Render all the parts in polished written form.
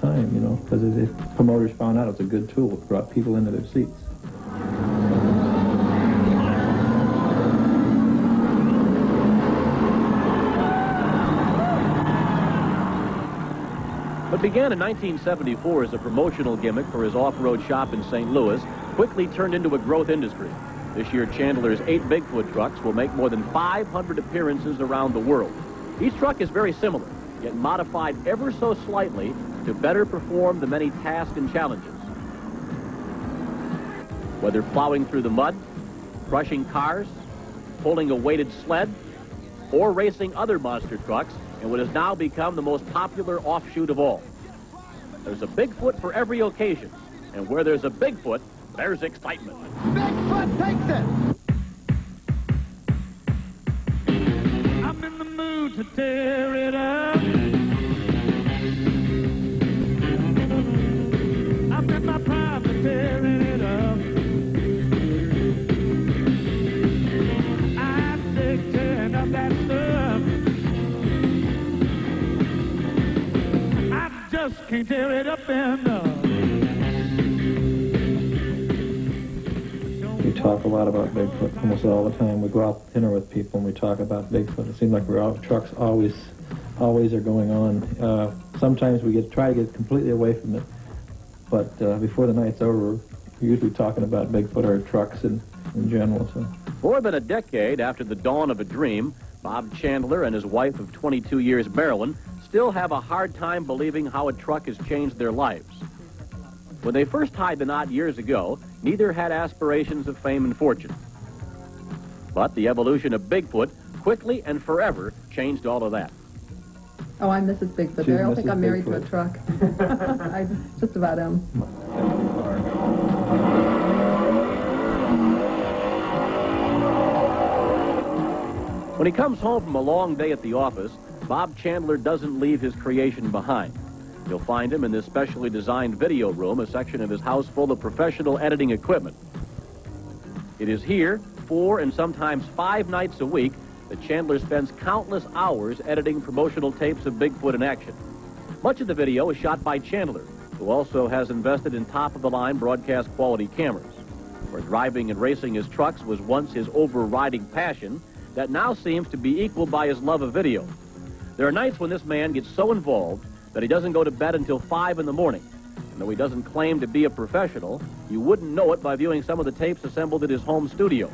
time, you know, because the promoters found out it was a good tool. It brought people into their seats. What began in 1974 as a promotional gimmick for his off-road shop in St. Louis quickly turned into a growth industry. This year, Chandler's 8 Bigfoot trucks will make more than 500 appearances around the world. Each truck is very similar, yet modified ever so slightly to better perform the many tasks and challenges. Whether plowing through the mud, crushing cars, pulling a weighted sled, or racing other monster trucks in what has now become the most popular offshoot of all. There's a Bigfoot for every occasion, and where there's a Bigfoot, there's excitement. Bigfoot takes it! I'm in the mood to tear it up. I'm in my prime to tearing it up. I'm sick tearing up that stuff. I just can't tear it up enough. We talk a lot about Bigfoot almost all the time. We go out to dinner with people and we talk about Bigfoot. It seems like trucks always are going on. Sometimes we try to get completely away from it, but before the night's over, we're usually talking about Bigfoot or trucks in general. So. More than a decade after the dawn of a dream, Bob Chandler and his wife of 22 years, Marilyn, still have a hard time believing how a truck has changed their lives. When they first tied the knot years ago, neither had aspirations of fame and fortune. But the evolution of Bigfoot quickly and forever changed all of that. Oh, I'm Mrs. Bigfoot. I don't think I'm married to a truck. I just about am. When he comes home from a long day at the office, Bob Chandler doesn't leave his creation behind. You'll find him in this specially designed video room, a section of his house full of professional editing equipment. It is here, 4 and sometimes 5 nights a week, that Chandler spends countless hours editing promotional tapes of Bigfoot in action. Much of the video is shot by Chandler, who also has invested in top-of-the-line broadcast quality cameras. Where driving and racing his trucks was once his overriding passion, that now seems to be equaled by his love of video. There are nights when this man gets so involved that he doesn't go to bed until 5 in the morning. And though he doesn't claim to be a professional, you wouldn't know it by viewing some of the tapes assembled at his home studio.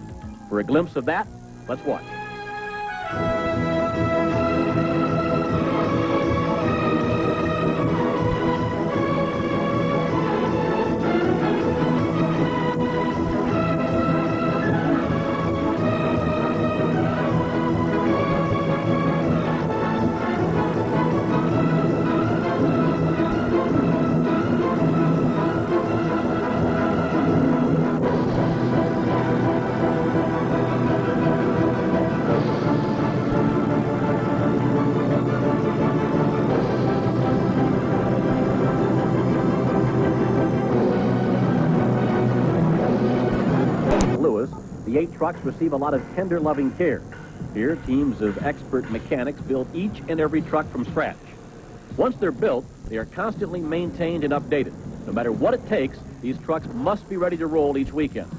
For a glimpse of that, let's watch. The 8 trucks receive a lot of tender, loving care. Here, teams of expert mechanics build each and every truck from scratch. Once they're built, they are constantly maintained and updated. No matter what it takes, these trucks must be ready to roll each weekend.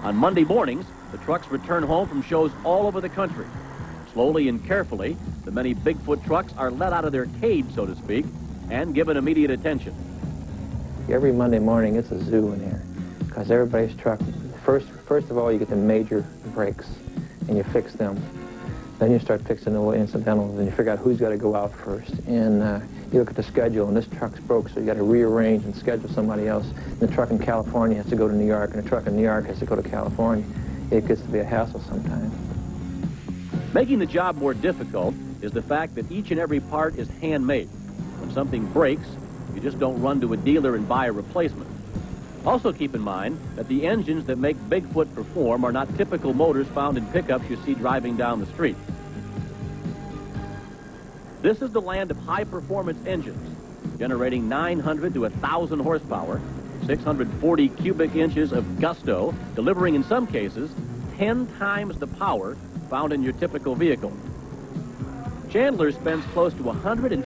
On Monday mornings, the trucks return home from shows all over the country. Slowly and carefully, the many Bigfoot trucks are let out of their cage, so to speak, and given immediate attention. Every Monday morning, it's a zoo in here. Because everybody's truck, first of all, you get the major breaks, and you fix them. Then you start fixing the little incidentals, and you figure out who's got to go out first. And you look at the schedule, and this truck's broke, so you got to rearrange and schedule somebody else. And the truck in California has to go to New York, and the truck in New York has to go to California. It gets to be a hassle sometimes. Making the job more difficult is the fact that each and every part is handmade. When something breaks, you just don't run to a dealer and buy a replacement. Also keep in mind that the engines that make Bigfoot perform are not typical motors found in pickups you see driving down the street. This is the land of high-performance engines, generating 900 to 1,000 horsepower, 640 cubic inches of gusto, delivering in some cases 10 times the power found in your typical vehicle. Chandler spends close to 100